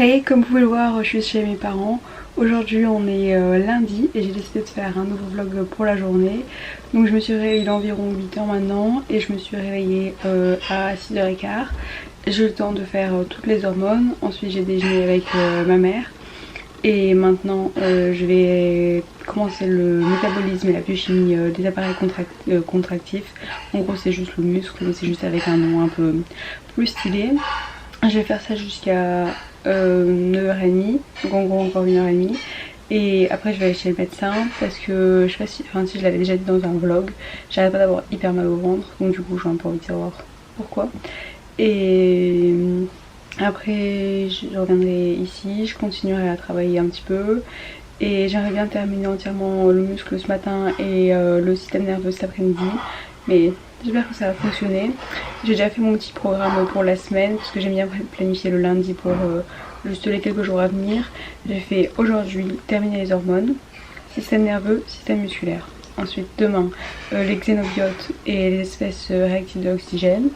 Hey, comme vous pouvez le voir, je suis chez mes parents. Aujourd'hui on est lundi et j'ai décidé de faire un nouveau vlog pour la journée. Donc je me suis réveillée environ 8h maintenant et je me suis réveillée à 6h15. J'ai eu le temps de faire toutes les hormones. Ensuite j'ai déjeuné avec ma mère. Et maintenant je vais commencer le métabolisme et la biochimie des appareils contractifs. En gros c'est juste le muscle mais c'est juste avec un nom un peu plus stylé. Je vais faire ça jusqu'à 9h30, donc en gros encore 1h30. Et après je vais aller chez le médecin parce que je sais pas si, si je l'avais déjà dit dans un vlog, j'arrête pas d'avoir hyper mal au ventre, donc du coup j'ai un peu envie de savoir pourquoi. Et après je reviendrai ici, je continuerai à travailler un petit peu. Et j'aimerais bien terminer entièrement le muscle ce matin et le système nerveux cet après-midi. Mais j'espère que ça va fonctionner. J'ai déjà fait mon petit programme pour la semaine parce que j'aime bien planifier le lundi pour juste les quelques jours à venir. J'ai fait aujourd'hui terminer les hormones, système nerveux, système musculaire. Ensuite demain les xénobiotes et les espèces réactives de l'oxygène.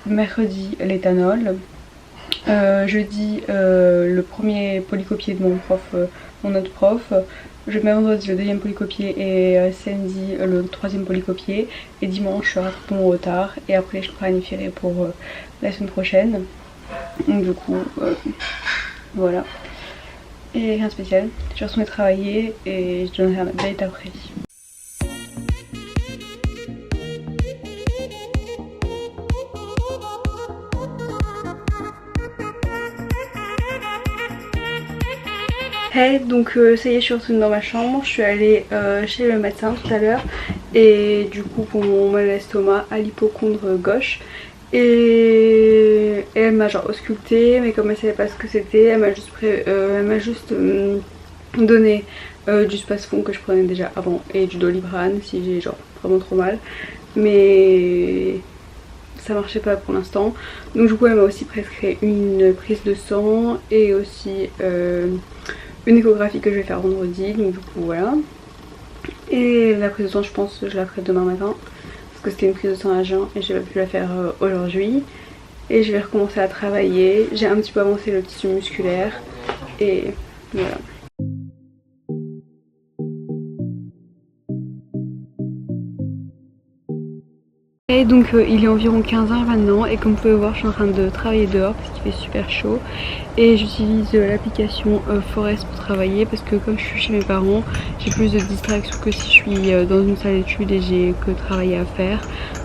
Mercredi l'éthanol. Jeudi le premier polycopier de mon prof, mon autre prof. Jeudi vendredi le deuxième polycopier et samedi le troisième polycopier. Et dimanche je rattrape mon retard et après je planifierai pour la semaine prochaine. Donc du coup voilà. Et rien de spécial. Je vais retourner travailler et je donnerai un update après. Hey, donc ça y est, je suis retournée dans ma chambre. Je suis allée chez le médecin tout à l'heure et du coup pour mon mal d'estomac à l'hypocondre gauche. Et elle m'a genre ausculté, mais comme elle savait pas ce que c'était, elle m'a juste donné du Spasfon que je prenais déjà avant et du Doliprane si j'ai genre vraiment trop mal. Mais ça marchait pas pour l'instant. Donc du coup elle m'a aussi prescrit une prise de sang et aussi une échographie que je vais faire vendredi. Donc du coup voilà. Et la prise de sang je pense que je la ferai demain matin. Parce que c'était une prise de sang à jeun et j'ai pas pu la faire aujourd'hui. Et je vais recommencer à travailler. J'ai un petit peu avancé le tissu musculaire. Et voilà. Et donc il est environ 15h maintenant et comme vous pouvez voir je suis en train de travailler dehors parce qu'il fait super chaud. Et j'utilise l'application Forest pour travailler parce que comme je suis chez mes parents j'ai plus de distractions que si je suis dans une salle d'études et j'ai que travailler à faire.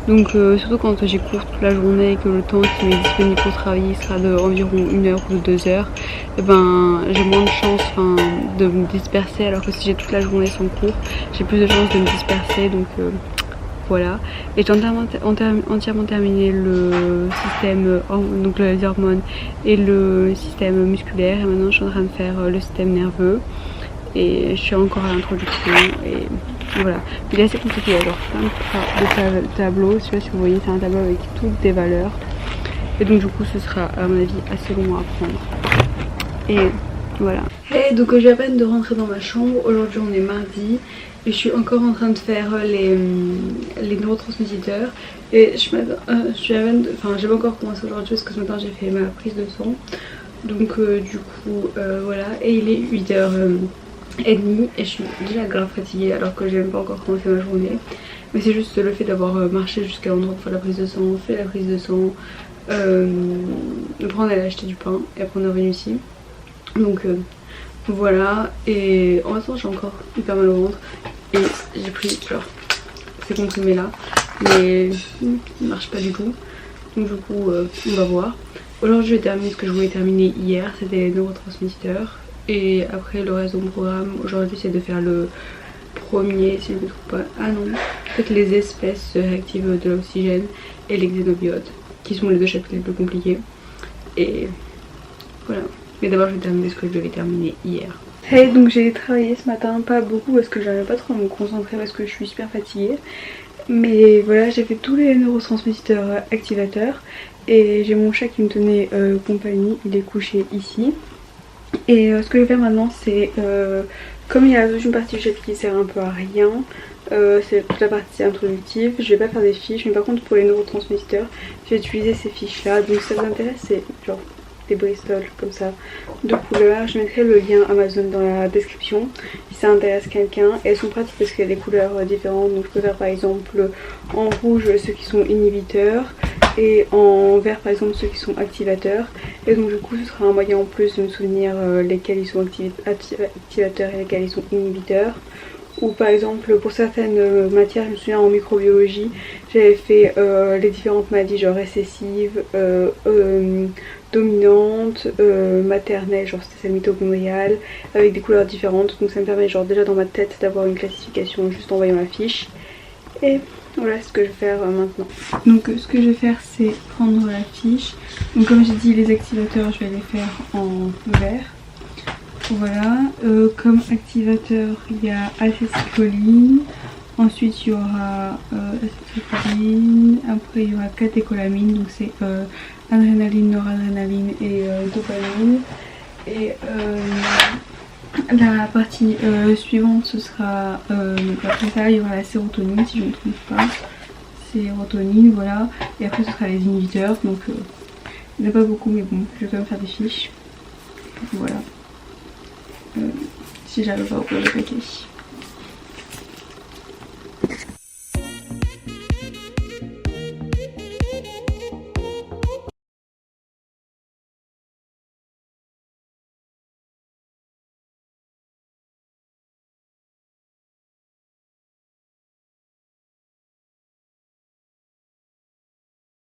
Donc surtout quand j'ai cours toute la journée et que le temps qui m'est disponible pour travailler sera de environ 1h ou 2h, et ben j'ai moins de chance de me disperser, alors que si j'ai toute la journée sans cours j'ai plus de chances de me disperser. Donc voilà, et j'ai entièrement terminé le système, donc les hormones et le système musculaire. Et maintenant je suis en train de faire le système nerveux et je suis encore à l'introduction. Et voilà, il est assez compliqué, alors plein de tableaux. Je sais pas si vous voyez, c'est un tableau avec toutes des valeurs. Et donc du coup ce sera à mon avis assez long à apprendre. Et voilà. Et donc je viens à peine de rentrer dans ma chambre. Aujourd'hui on est mardi. Et je suis encore en train de faire les neurotransmetteurs. Et j'ai pas encore commencé aujourd'hui parce que ce matin j'ai fait ma prise de sang. Donc du coup voilà. Et il est 8h30 et je suis déjà grave fatiguée alors que j'ai même pas encore commencé ma journée. Mais c'est juste le fait d'avoir marché jusqu'à l'endroit pour faire la prise de sang, fait la prise de sang, après on allait acheter du pain et après on est revenu ici. Donc voilà, et en même temps j'ai encore hyper mal au ventre et j'ai pris genre ces comprimés là mais ils marchent pas du tout. Donc du coup on va voir. Aujourd'hui je vais terminer ce que je voulais terminer hier, c'était les neurotransmetteurs. Et après le reste de mon programme aujourd'hui c'est de faire le premier, si je ne me trompe pas, ah non, en fait les espèces réactives de l'oxygène et les xénobiotes qui sont les deux chapitres les plus compliqués. Et voilà. Mais d'abord je vais terminer ce que je devais terminer hier. Hey, donc j'ai travaillé ce matin, pas beaucoup parce que j'arrive pas trop à me concentrer parce que je suis super fatiguée. Mais voilà, j'ai fait tous les neurotransmetteurs activateurs. Et j'ai mon chat qui me tenait compagnie, il est couché ici. Et ce que je vais faire maintenant c'est, comme il y a toute une partie du chapitre qui sert un peu à rien, c'est toute la partie introductive, je vais pas faire des fiches. Mais par contre pour les neurotransmetteurs je vais utiliser ces fiches là. Donc si ça vous intéresse c'est genre des Bristol comme ça, de couleurs. Je mettrai le lien Amazon dans la description si ça intéresse quelqu'un. Et elles sont pratiques parce qu'il y a des couleurs différentes, donc je peux faire par exemple en rouge ceux qui sont inhibiteurs et en vert par exemple ceux qui sont activateurs. Et donc du coup ce sera un moyen en plus de me souvenir lesquels ils sont activateurs et lesquels ils sont inhibiteurs. Ou par exemple pour certaines matières, je me souviens en microbiologie, j'avais fait les différentes maladies genre récessives, dominantes, maternelles, genre c'était celle mitochondriale, avec des couleurs différentes. Donc ça me permet genre déjà dans ma tête d'avoir une classification juste en voyant la fiche. Et voilà ce que je vais faire maintenant. Donc ce que je vais faire c'est prendre la fiche. Donc comme j'ai dit les activateurs je vais les faire en vert. Voilà, comme activateur il y a acétylcholine, ensuite il y aura acétylcholine, après il y aura catécholamine, donc c'est adrénaline, noradrénaline et dopamine. Et la partie suivante ce sera, donc après ça il y aura la sérotonine si je ne me trompe pas, sérotonine voilà, et après ce sera les inhibiteurs, donc il n'y en a pas beaucoup mais bon je vais quand même faire des fiches, voilà. Si j'arrive pas à ouvrir le paquet.